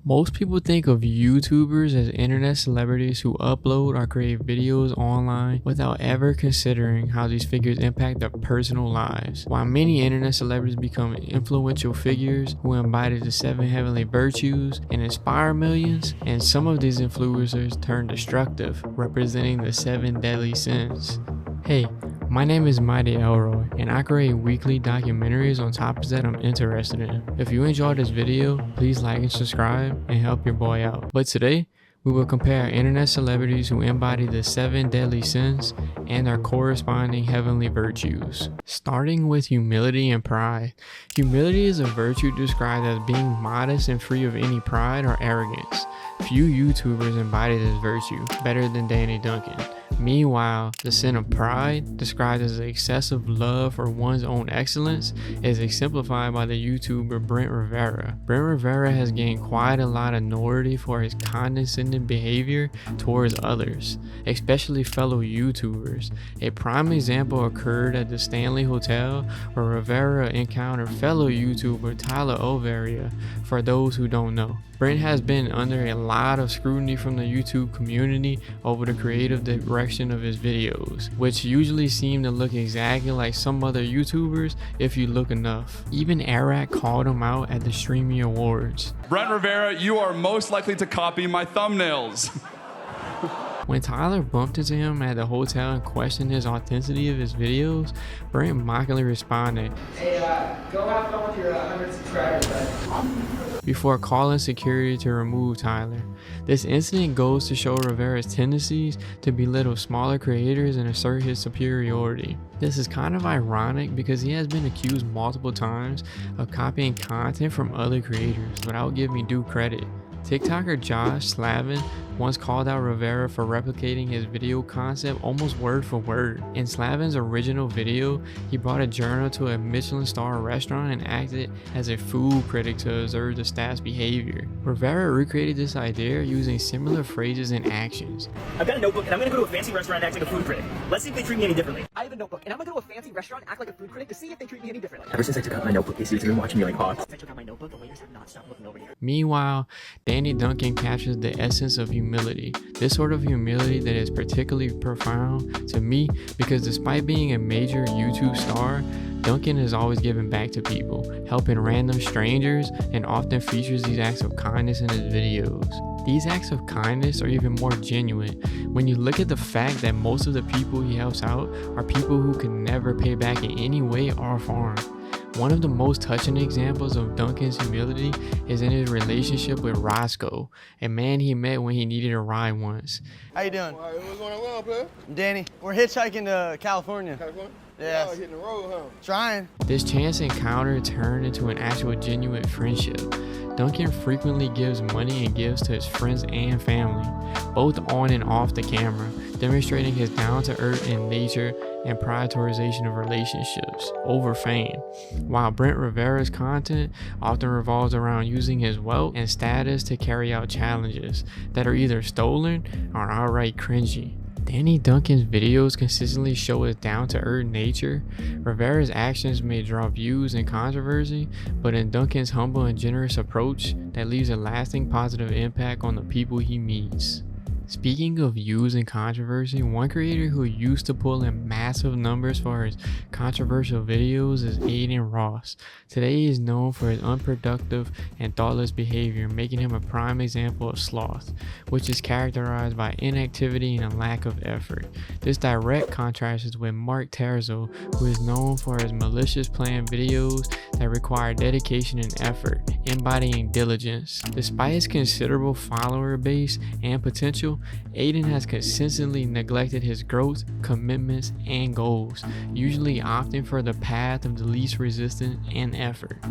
Most people think of YouTubers as internet celebrities who upload or create videos online without ever considering how these figures impact their personal lives. While many internet celebrities become influential figures who embody the 7 heavenly virtues and inspire millions, and some of these influencers turn destructive, representing the 7 deadly sins. Hey, my name is Mighty Elroy, and I create weekly documentaries on topics that I'm interested in. If you enjoyed this video, please like and subscribe and help your boy out. But today, we will compare internet celebrities who embody the 7 deadly sins and their corresponding heavenly virtues. Starting with humility and pride. Humility is a virtue described as being modest and free of any pride or arrogance. Few YouTubers embody this virtue better than Danny Duncan. Meanwhile, the sin of pride, described as excessive love for one's own excellence, is exemplified by the YouTuber Brent Rivera. Brent Rivera has gained quite a lot of notoriety for his condescending behavior towards others, especially fellow YouTubers. A prime example occurred at the Stanley Hotel, where Rivera encountered fellow YouTuber Tyler Overia. For those who don't know, Brent has been under a lot of scrutiny from the YouTube community over the creative direction of his videos, which usually seem to look exactly like some other YouTubers if you look enough. Even Eric called him out at the Streaming Awards. Brent Rivera, you are most likely to copy my thumbnails. When Tyler bumped into him at the hotel and questioned his authenticity of his videos, Brent mockingly responded, "Hey, go have fun with your 100 subscribers, bud." Before calling security to remove Tyler. This incident goes to show Rivera's tendencies to belittle smaller creators and assert his superiority. This is kind of ironic because he has been accused multiple times of copying content from other creators without giving due credit. TikToker Josh Slavin once called out Rivera for replicating his video concept almost word for word. In Slavin's original video, he brought a journal to a Michelin star restaurant and acted as a food critic to observe the staff's behavior. Rivera recreated this idea using similar phrases and actions. I've got a notebook and I'm gonna go to a fancy restaurant and act like a food critic. Let's see if they treat me any differently. I have a notebook, and I'm gonna go to a fancy restaurant and act like a food critic to see if they treat me any differently. Ever since I took out my notebook, these dudes have been watching me like hawks. Since I took out my notebook, the waiters have not stopped looking over here. Meanwhile, Danny Duncan captures the essence of humility. This sort of humility that is particularly profound to me because despite being a major YouTube star, Duncan is always giving back to people, helping random strangers, and often features these acts of kindness in his videos. These acts of kindness are even more genuine when you look at the fact that most of the people he helps out are people who can never pay back in any way or form. One of the most touching examples of Duncan's humility is in his relationship with Roscoe, a man he met when he needed a ride once. How you doing? All right, what's going on, player? I'm Danny. We're hitchhiking to California. California? Yeah. Y'all hitting the road, huh? Trying. This chance encounter turned into an actual genuine friendship. Duncan frequently gives money and gifts to his friends and family, both on and off the camera, demonstrating his down-to-earth in nature and prioritization of relationships over fame. While Brent Rivera's content often revolves around using his wealth and status to carry out challenges that are either stolen or outright cringy. Danny Duncan's videos consistently show his down-to-earth nature. Rivera's actions may draw views and controversy, but in Duncan's humble and generous approach that leaves a lasting positive impact on the people he meets. Speaking of views and controversy, one creator who used to pull in massive numbers for his controversial videos is Adin Ross. Today he is known for his unproductive and thoughtless behavior, making him a prime example of sloth, which is characterized by inactivity and a lack of effort. This direct contrasts with Marko Terzo, who is known for his malicious planned videos that require dedication and effort, embodying diligence. Despite his considerable follower base and potential, Adin has consistently neglected his growth, commitments, and goals, usually opting for the path of the least resistance and effort.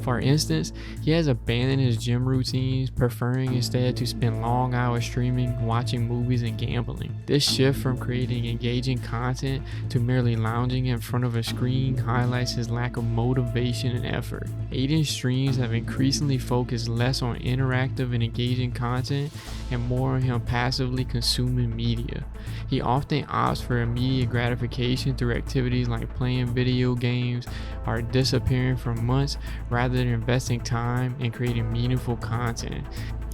For instance, he has abandoned his gym routines, preferring instead to spend long hours streaming, watching movies, and gambling. This shift from creating engaging content to merely lounging in front of a screen highlights his lack of motivation and effort. Adin's streams have increasingly focused less on interactive and engaging content and more on him passively consuming media. He often opts for immediate gratification through activities like playing video games or disappearing for months rather than investing time in creating meaningful content.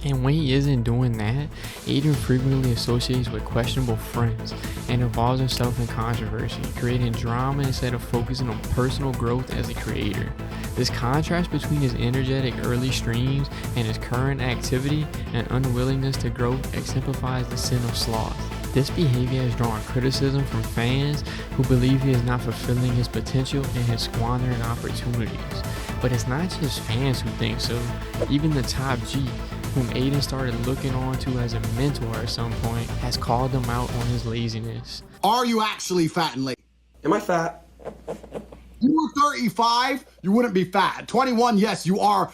And when he isn't doing that, Adin frequently associates with questionable friends and involves himself in controversy, creating drama instead of focusing on personal growth as a creator. This contrast between his energetic early streams and his current activity and unwillingness to grow exemplifies the sin of sloth. This behavior has drawn criticism from fans who believe he is not fulfilling his potential and has squandered opportunities. But it's not just fans who think so. Even the top G, whom Adin started looking on to as a mentor at some point, has called him out on his laziness. Are you actually fat and lazy? Am I fat? You were 35, you wouldn't be fat. 21, yes, you are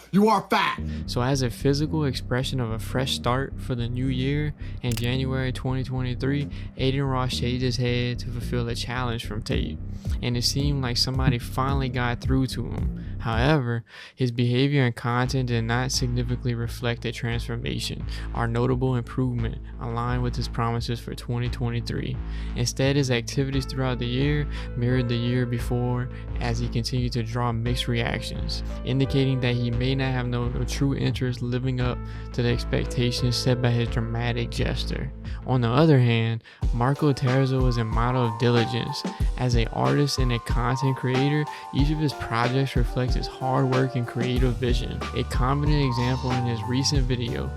fat. So as a physical expression of a fresh start for the new year, in January 2023, Adin Ross shaved his head to fulfill a challenge from Tate, and it seemed like somebody finally got through to him. However, his behavior and content did not significantly reflect a transformation or notable improvement aligned with his promises for 2023. Instead, his activities throughout the year mirrored the year before as he continued to draw mixed reactions, indicating that he may not have no true interest living up to the expectations set by his dramatic gesture. On the other hand, Marko Terzo is a model of diligence. As an artist and a content creator, each of his projects reflects his hard work and creative vision. A common example in his recent video,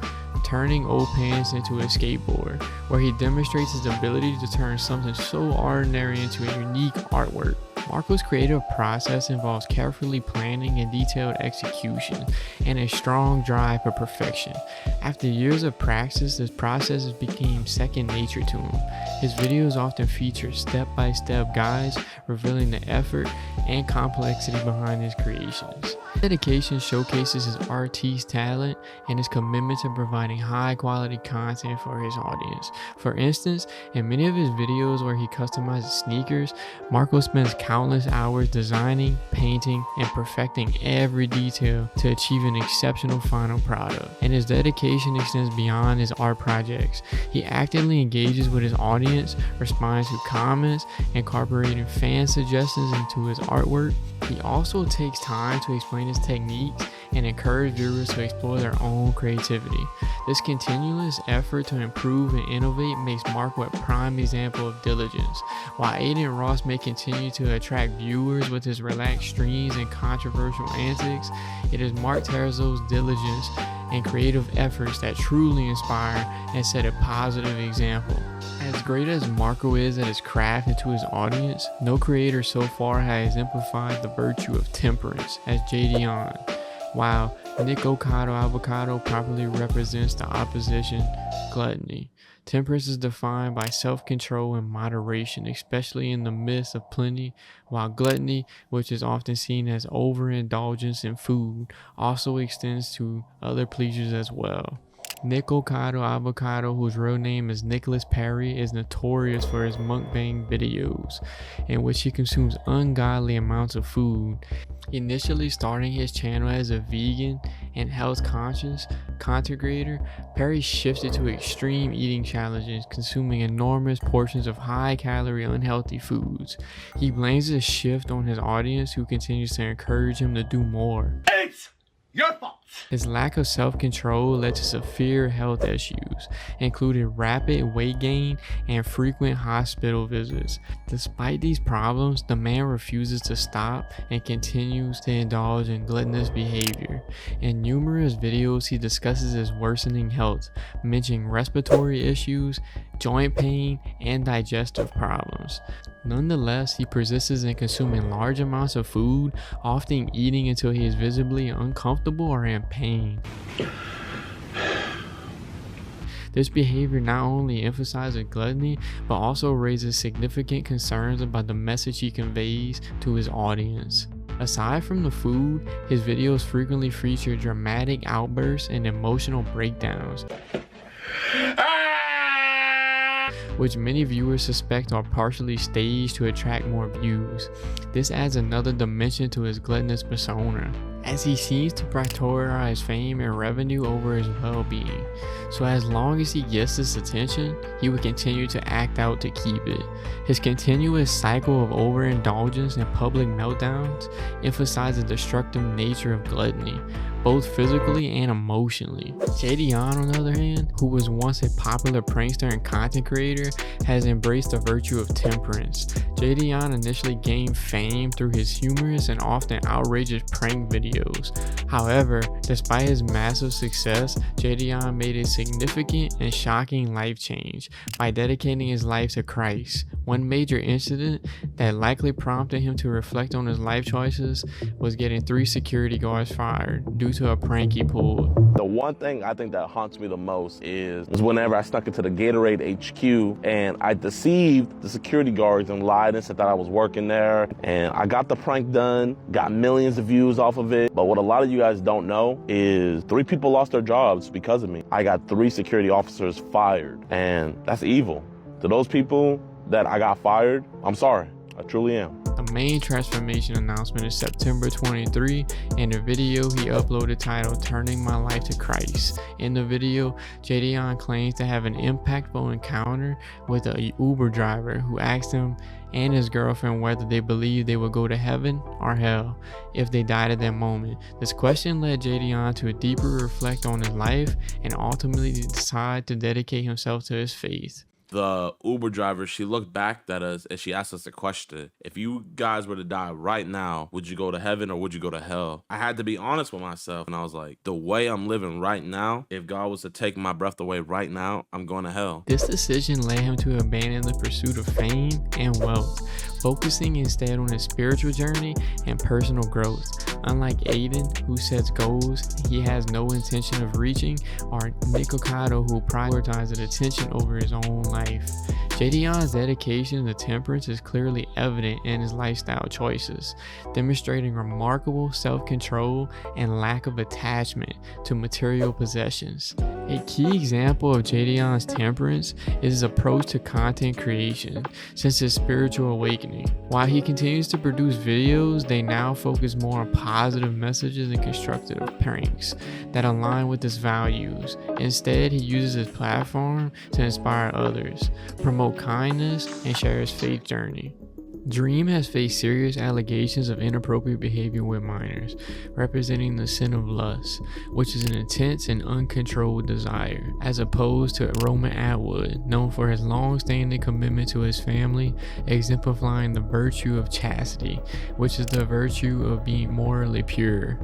turning old pants into a skateboard, where he demonstrates his ability to turn something so ordinary into a unique artwork. Marko's creative process involves carefully planning and detailed execution, and a strong drive for perfection. After years of practice, this process became second nature to him. His videos often feature step-by-step guides revealing the effort and complexity behind his creations. Dedication showcases his artist's talent and his commitment to providing high-quality content for his audience. For instance, in many of his videos where he customizes sneakers, Marko spends countless hours designing, painting, and perfecting every detail to achieve an exceptional final product. And his dedication extends beyond his art projects. He actively engages with his audience, responds to comments, incorporating fan suggestions into his artwork. He also takes time to explain his techniques and encourage viewers to explore their own creativity. This continuous effort to improve and innovate makes Marko a prime example of diligence. While Adin Ross may continue to attract viewers with his relaxed streams and controversial antics, it is Marko Terzo's diligence and creative efforts that truly inspire and set a positive example. As great as Marko is at his craft and to his audience, no creator so far has exemplified the virtue of temperance as JDon, while Nick Ocado Avocado properly represents the opposition, gluttony. Temperance is defined by self-control and moderation, especially in the midst of plenty, while gluttony, which is often seen as overindulgence in food, also extends to other pleasures as well. Nick Ocado Avocado, whose real name is Nicholas Perry, is notorious for his mukbang videos, in which he consumes ungodly amounts of food. Initially starting his channel as a vegan and health-conscious content creator, Perry shifted to extreme eating challenges, consuming enormous portions of high-calorie, unhealthy foods. He blames this shift on his audience, who continues to encourage him to do more. It's your fault. His lack of self-control led to severe health issues, including rapid weight gain and frequent hospital visits. Despite these problems, the man refuses to stop and continues to indulge in gluttonous behavior. In numerous videos, he discusses his worsening health, mentioning respiratory issues, joint pain, and digestive problems. Nonetheless, he persists in consuming large amounts of food, often eating until he is visibly uncomfortable or in pain. This behavior not only emphasizes gluttony, but also raises significant concerns about the message he conveys to his audience. Aside from the food, his videos frequently feature dramatic outbursts and emotional breakdowns, which many viewers suspect are partially staged to attract more views. This adds another dimension to his gluttonous persona, as he seems to prioritize fame and revenue over his well-being. So as long as he gets this attention, he will continue to act out to keep it. His continuous cycle of overindulgence and public meltdowns emphasize the destructive nature of gluttony, both physically and emotionally. Jadian, on the other hand, who was once a popular prankster and content creator, has embraced the virtue of temperance. Jadian initially gained fame through his humorous and often outrageous prank videos. However, despite his massive success, Jadian made a significant and shocking life change by dedicating his life to Christ. One major incident that likely prompted him to reflect on his life choices was getting 3 security guards fired due to a prank he pulled. The one thing I think that haunts me the most is whenever I snuck into the Gatorade HQ and I deceived the security guards and lied and said that I was working there, and I got the prank done, got millions of views off of it. But what a lot of you guys don't know is 3 people lost their jobs because of me. I got 3 security officers fired, and that's evil. To those people that I got fired, I'm sorry. I truly am. The main transformation announcement is September 23, and the video he uploaded titled "Turning My Life to Christ." In the video, Jadian claims to have an impactful encounter with a Uber driver who asked him and his girlfriend whether they believed they would go to heaven or hell if they died at that moment. This question led Jadian to a deeper reflect on his life and ultimately decide to dedicate himself to his faith. The Uber driver, she looked back at us and she asked us a question. If you guys were to die right now, would you go to heaven or would you go to hell? I had to be honest with myself, and I was like, the way I'm living right now, if God was to take my breath away right now, I'm going to hell. This decision led him to abandon the pursuit of fame and wealth, focusing instead on his spiritual journey and personal growth. Unlike Adin, who sets goals he has no intention of reaching, or Nikocado, who prioritizes attention over his own life. Jadian's dedication to temperance is clearly evident in his lifestyle choices, demonstrating remarkable self-control and lack of attachment to material possessions. A key example of Jadian's temperance is his approach to content creation since his spiritual awakening. While he continues to produce videos, they now focus more on positive messages and constructive pranks that align with his values. Instead, he uses his platform to inspire others, promote kindness, and share his faith journey. Dream has faced serious allegations of inappropriate behavior with minors, representing the sin of lust, which is an intense and uncontrolled desire, as opposed to RomanAtWood, known for his long-standing commitment to his family, exemplifying the virtue of chastity, which is the virtue of being morally pure.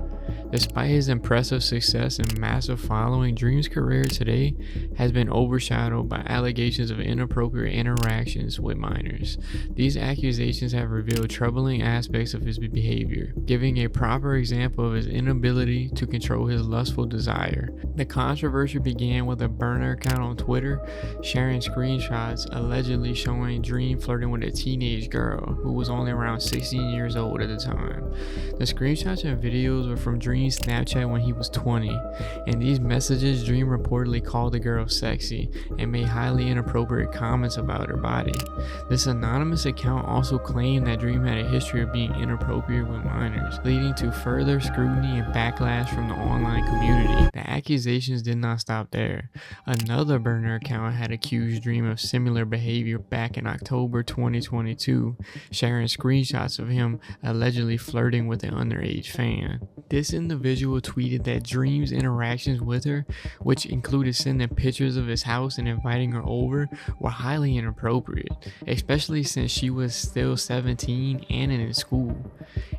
Despite his impressive success and massive following, Dream's career today has been overshadowed by allegations of inappropriate interactions with minors. These accusations have revealed troubling aspects of his behavior, giving a proper example of his inability to control his lustful desire. The controversy began with a burner account on Twitter sharing screenshots allegedly showing Dream flirting with a teenage girl who was only around 16 years old at the time. The screenshots and videos were from Dream's Snapchat when he was 20, and these messages Dream reportedly called the girl sexy and made highly inappropriate comments about her body. This anonymous account also claimed that Dream had a history of being inappropriate with minors, leading to further scrutiny and backlash from the online community. The accusations did not stop there. Another burner account had accused Dream of similar behavior back in October 2022, sharing screenshots of him allegedly flirting with an underage fan. This individual tweeted that Dream's interactions with her, which included sending pictures of his house and inviting her over, were highly inappropriate, especially since she was still 17 and in school.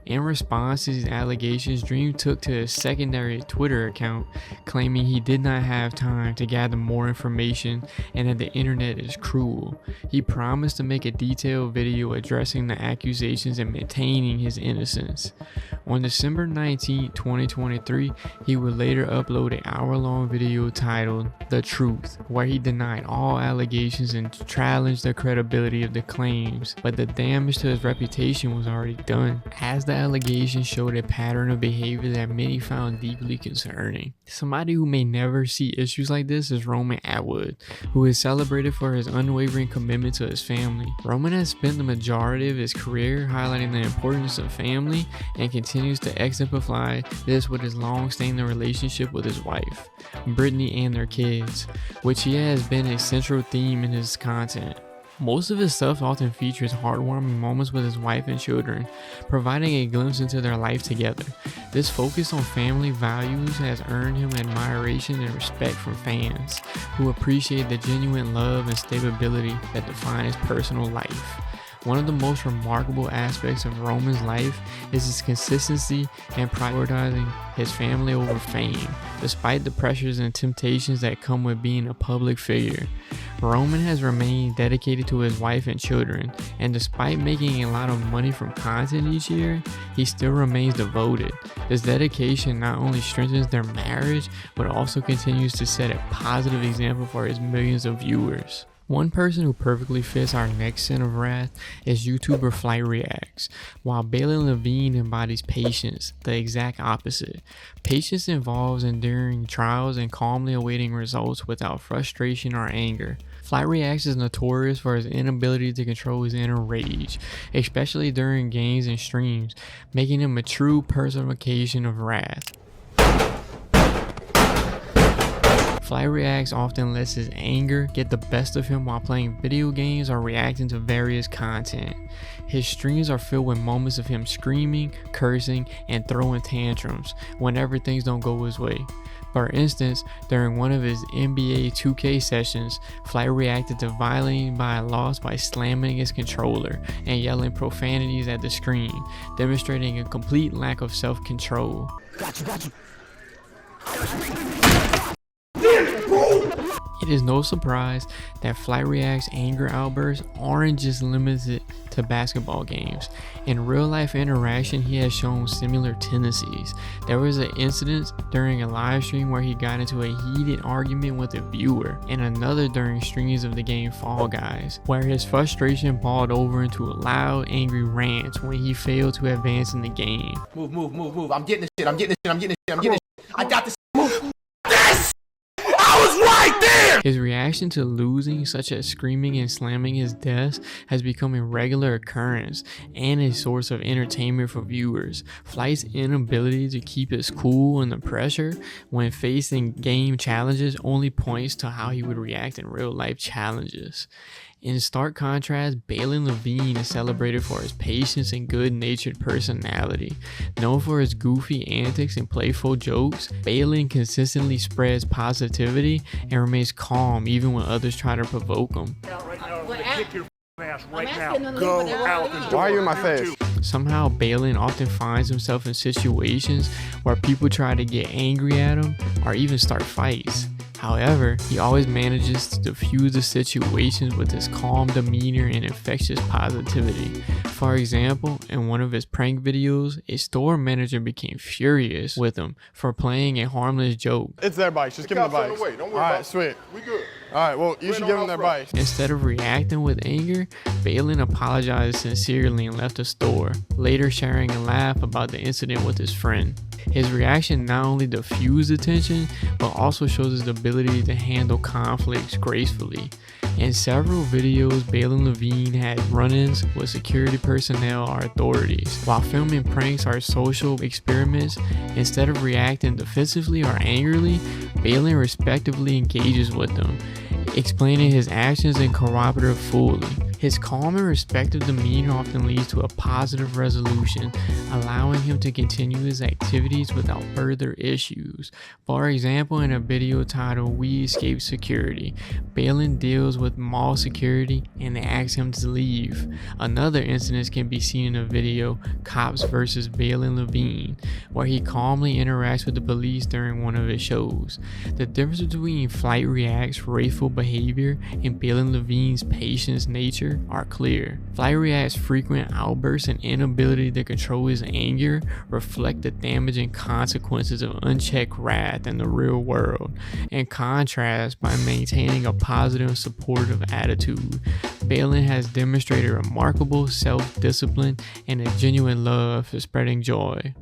In response to these allegations, Dream took to his secondary Twitter account, claiming he did not have time to gather more information and that the internet is cruel. He promised to make a detailed video addressing the accusations and maintaining his innocence. On December 19, 2023, he would later upload an hour-long video titled "The Truth," where he denied all allegations and challenged the credibility of the claims, but the damage to his reputation was already done, as the allegations showed a pattern of behavior that many found deeply concerning. Somebody who may never see issues like this is RomanAtWood, who is celebrated for his unwavering commitment to his family. Roman has spent the majority of his career highlighting the importance of family and continues to exemplify this with his long-standing relationship with his wife, Brittany, and their kids, which he has been a central theme in his content. Most of his stuff often features heartwarming moments with his wife and children, providing a glimpse into their life together. This focus on family values has earned him admiration and respect from fans, who appreciate the genuine love and stability that define his personal life. One of the most remarkable aspects of Roman's life is his consistency and prioritizing his family over fame, despite the pressures and temptations that come with being a public figure. Roman has remained dedicated to his wife and children, and despite making a lot of money from content each year, he still remains devoted. This dedication not only strengthens their marriage, but also continues to set a positive example for his millions of viewers. One person who perfectly fits our next sin of wrath is YouTuber Flight Reacts. While Balin LaVine embodies patience, the exact opposite. Patience involves enduring trials and calmly awaiting results without frustration or anger. Flight Reacts is notorious for his inability to control his inner rage, especially during games and streams, making him a true personification of wrath. Flight Reacts often lets his anger get the best of him while playing video games or reacting to various content. His streams are filled with moments of him screaming, cursing, and throwing tantrums whenever things don't go his way. For instance, during one of his NBA 2K sessions, Flight reacted to violating by a loss by slamming his controller and yelling profanities at the screen, demonstrating a complete lack of self-control. Got you. It is no surprise that Flight React's anger outbursts aren't just limited to basketball games. In real life interaction, he has shown similar tendencies. There was an incident during a live stream where he got into a heated argument with a viewer, and another during streams of the game Fall Guys, where his frustration boiled over into a loud, angry rant when he failed to advance in the game. Move. I'm getting this shit. I got this. His reaction to losing, such as screaming and slamming his desk, has become a regular occurrence and a source of entertainment for viewers. Flight's inability to keep his cool under pressure when facing game challenges only points to how he would react in real life challenges. In stark contrast, Balin LaVine is celebrated for his patience and good-natured personality. Known for his goofy antics and playful jokes, Balin consistently spreads positivity and remains calm even when others try to provoke him. Why are you in my face? Somehow, Balin often finds himself in situations where people try to get angry at him or even start fights. However, he always manages to diffuse the situations with his calm demeanor and infectious positivity. For example, in one of his prank videos, a store manager became furious with him for playing a harmless joke. It's their bikes. Just give them the bikes. Don't worry Alright, sweet. We good. Alright, well, you should give them their bikes. Instead of reacting with anger, Balin apologized sincerely and left the store, later sharing a laugh about the incident with his friend. His reaction not only diffused the tension, but also shows his ability to handle conflicts gracefully. In several videos, Balin LaVine had run-ins with security personnel or authorities. While filming pranks or social experiments, instead of reacting defensively or angrily, Balin respectively engages with them, explaining his actions and cooperative fully. His calm and respectful demeanor often leads to a positive resolution, allowing him to continue his activities without further issues. For example, in a video titled "We Escaped Security," Balin deals with mall security and they ask him to leave. Another incident can be seen in a video "Cops vs. Balin LaVine," where he calmly interacts with the police during one of his shows. The difference between Flight React's wrathful behavior and Balin LaVine's patient nature are clear. Flight React's frequent outbursts and inability to control his anger reflect the damaging consequences of unchecked wrath in the real world. In contrast, by maintaining a positive and supportive attitude, Balin has demonstrated remarkable self-discipline and a genuine love for spreading joy.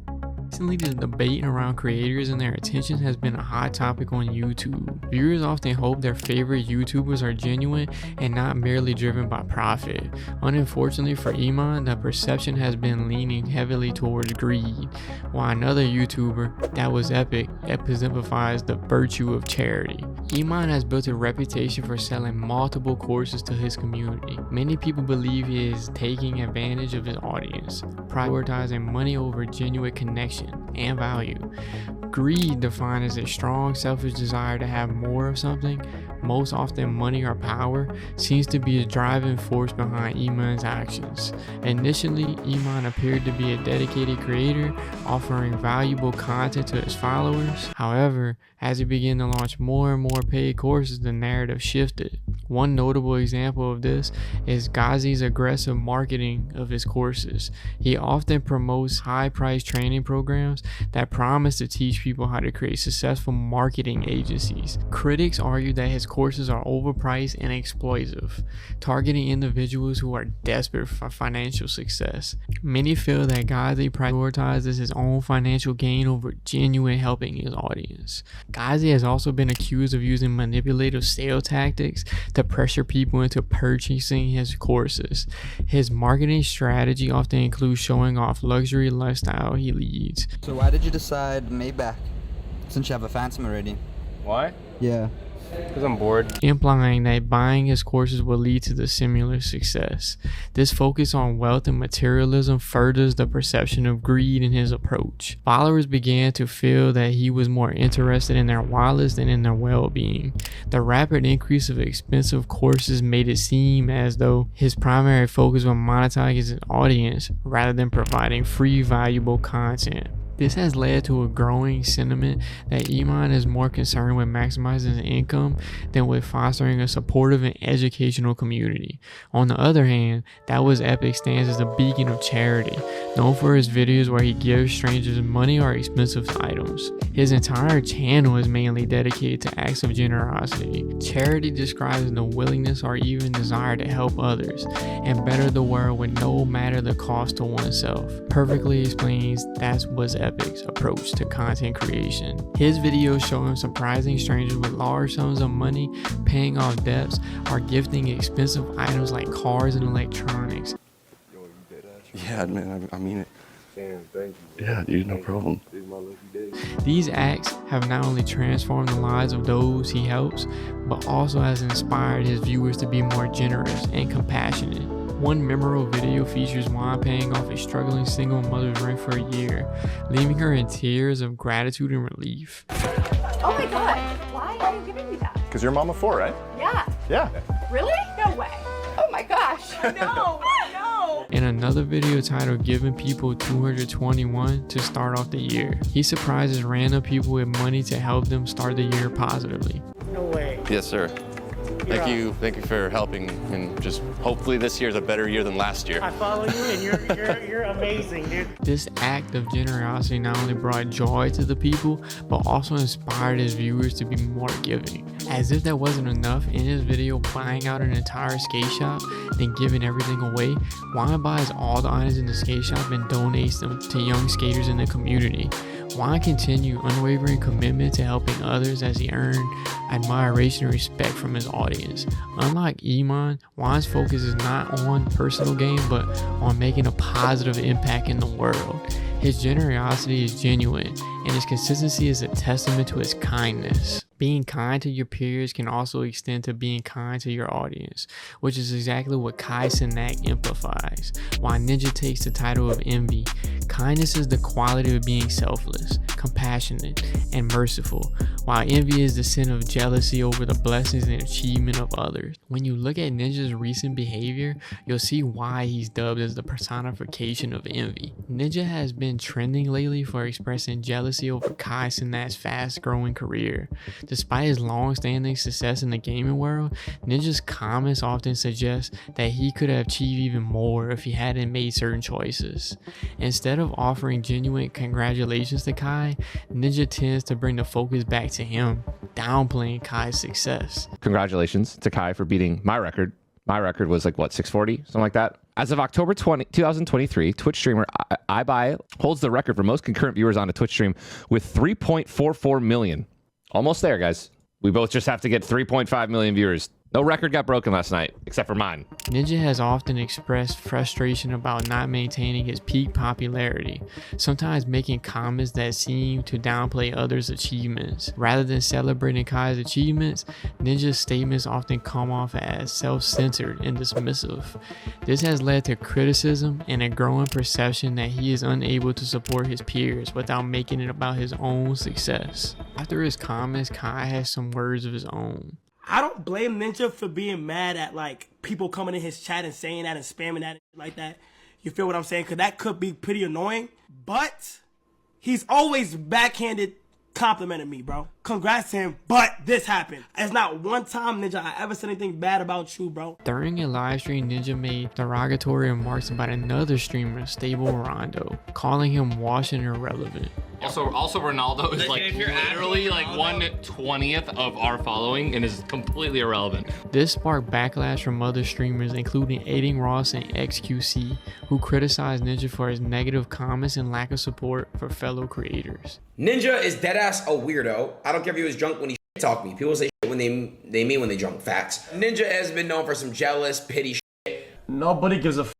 Recently, the debate around creators and their attention has been a hot topic on YouTube. Viewers often hope their favorite YouTubers are genuine and not merely driven by profit. Unfortunately for Iman, the perception has been leaning heavily towards greed, while another YouTuber, That Was Epic, exemplifies the virtue of charity. Iman has built a reputation for selling multiple courses to his community. Many people believe he is taking advantage of his audience, prioritizing money over genuine connection and value. Greed, defined as a strong, selfish desire to have more of something, most often money or power, seems to be a driving force behind Iman's actions. Initially, Iman appeared to be a dedicated creator, offering valuable content to his followers. However, as he began to launch more and more paid courses, the narrative shifted. One notable example of this is Ghazi's aggressive marketing of his courses. He often promotes high-priced training programs that promise to teach people how to create successful marketing agencies. Critics argue that his courses are overpriced and exploitive, targeting individuals who are desperate for financial success. Many feel that Ghazi prioritizes his own financial gain over genuine helping his audience. Ghazi has also been accused of using manipulative sales tactics to pressure people into purchasing his courses. His marketing strategy often includes showing off luxury lifestyle he leads. So why did you decide Maybach, since you have a Phantom already? Why? Yeah. Because I'm bored. Implying that buying his courses will lead to the similar success. This focus on wealth and materialism furthers the perception of greed in his approach. Followers began to feel that he was more interested in their wallets than in their well-being. The rapid increase of expensive courses made it seem as though his primary focus was monetizing his audience rather than providing free, valuable content. This has led to a growing sentiment that Iman is more concerned with maximizing his income than with fostering a supportive and educational community. On the other hand, That Was Epic stands as a beacon of charity, known for his videos where he gives strangers money or expensive items. His entire channel is mainly dedicated to acts of generosity. Charity describes the willingness or even desire to help others and better the world with no matter the cost to oneself. Perfectly explains That Was Epic's approach to content creation. His videos show him surprising strangers with large sums of money, paying off debts, or gifting expensive items like cars and electronics. Yeah, man, I mean it. Damn, thank you. Yeah, dude, no problem. This is my lucky day. These acts have not only transformed the lives of those he helps, but also has inspired his viewers to be more generous and compassionate. One memorable video features Juan paying off a struggling single mother's rent for a year, leaving her in tears of gratitude and relief. Oh my god, why are you giving me that? Because you're mama 4, right? Yeah. Yeah. Really? No way. Oh my gosh. No, no. In another video titled Giving People 221 to Start Off the Year, he surprises random people with money to help them start the year positively. No way. Yes, sir. Thank you for helping, and just hopefully this year's a better year than last year. I follow you and you're amazing, dude. This act of generosity not only brought joy to the people, but also inspired his viewers to be more giving. As if that wasn't enough, in his video buying out an entire skate shop, then giving everything away, Juan buys all the items in the skate shop and donates them to young skaters in the community. Juan continued unwavering commitment to helping others as he earned admiration and respect from his audience. Unlike Iman, Juan's focus is not on personal gain, but on making a positive impact in the world. His generosity is genuine, and his consistency is a testament to his kindness. Being kind to your peers can also extend to being kind to your audience, which is exactly what Kai Cenat amplifies. While Ninja takes the title of envy, kindness is the quality of being selfless, compassionate, and merciful, while envy is the sin of jealousy over the blessings and achievement of others. When you look at Ninja's recent behavior, you'll see why he's dubbed as the personification of envy. Ninja has been trending lately for expressing jealousy over Kai Cenat's fast-growing career. Despite his long-standing success in the gaming world, Ninja's comments often suggest that he could have achieved even more if he hadn't made certain choices. Instead of offering genuine congratulations to Kai, Ninja tends to bring the focus back to him, downplaying Kai's success. Congratulations to Kai for beating my record. My record was like, what, 640? Something like that. As of October 2023, Twitch streamer iBuy holds the record for most concurrent viewers on a Twitch stream with 3.44 million. Almost there, guys. We both just have to get 3.5 million viewers No record got broken last night, except for mine. Ninja has often expressed frustration about not maintaining his peak popularity, sometimes making comments that seem to downplay others' achievements. Rather than celebrating Kai's achievements, Ninja's statements often come off as self-centered and dismissive. This has led to criticism and a growing perception that he is unable to support his peers without making it about his own success. After his comments, Kai has some words of his own. I don't blame Ninja for being mad at like people coming in his chat and saying that and spamming that and like that. You feel what I'm saying? Because that could be pretty annoying. But he's always backhanded complimented me, bro. Congrats to him, but this happened. It's not one time, Ninja, I ever said anything bad about you, bro. During a live stream, Ninja made derogatory remarks about another streamer, Stable Rondo, calling him washed and irrelevant. Also Ronaldo is like literally like 1/20th of our following and is completely irrelevant. This sparked backlash from other streamers, including Adin Ross and XQC, who criticized Ninja for his negative comments and lack of support for fellow creators. Ninja is deadass a weirdo. I don't care if he was drunk when he talk me. People say shit when they mean when they drunk. Facts. Ninja has been known for some jealous, pity shit. Nobody gives a f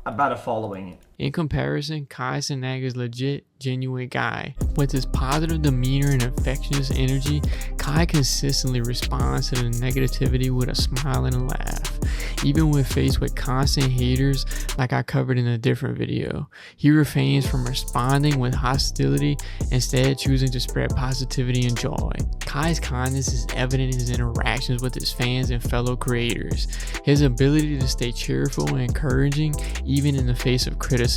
about a following. In comparison, Kai Cenat is legit, genuine guy. With his positive demeanor and infectious energy, Kai consistently responds to the negativity with a smile and a laugh. Even when faced with constant haters, like I covered in a different video, he refrains from responding with hostility, instead choosing to spread positivity and joy. Kai's kindness is evident in his interactions with his fans and fellow creators. His ability to stay cheerful and encouraging, even in the face of criticism.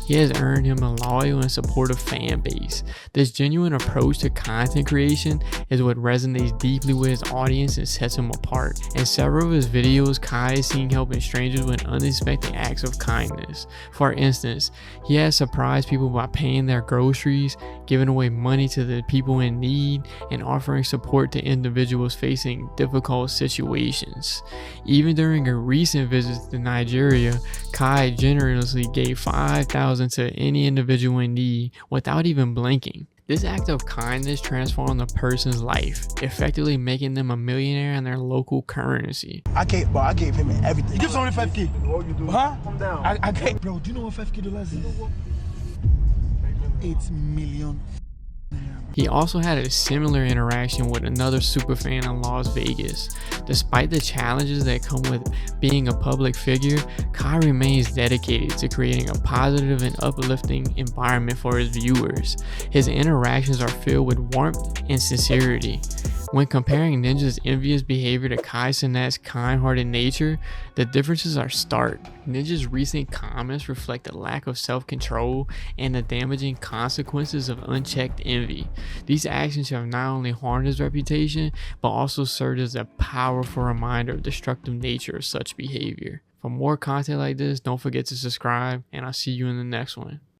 He has earned him a loyal and supportive fan base. This genuine approach to content creation is what resonates deeply with his audience and sets him apart. In several of his videos, Kai is seen helping strangers with unexpected acts of kindness. For instance, he has surprised people by paying their groceries, giving away money to the people in need, and offering support to individuals facing difficult situations. Even during a recent visit to Nigeria, Kai generously gave $5,000 to any individual in need without even blinking. This act of kindness transformed a person's life, effectively making them a millionaire in their local currency. I gave him everything. You give somebody 5K. What you do? Huh? Calm down. I gave, bro, do you know what $5K is? 8 million. He also had a similar interaction with another superfan in Las Vegas. Despite the challenges that come with being a public figure, Kai remains dedicated to creating a positive and uplifting environment for his viewers. His interactions are filled with warmth and sincerity. When comparing Ninja's envious behavior to Kai Cenat's kind-hearted nature, the differences are stark. Ninja's recent comments reflect a lack of self-control and the damaging consequences of unchecked envy. These actions have not only harmed his reputation, but also served as a powerful reminder of the destructive nature of such behavior. For more content like this, don't forget to subscribe, and I'll see you in the next one.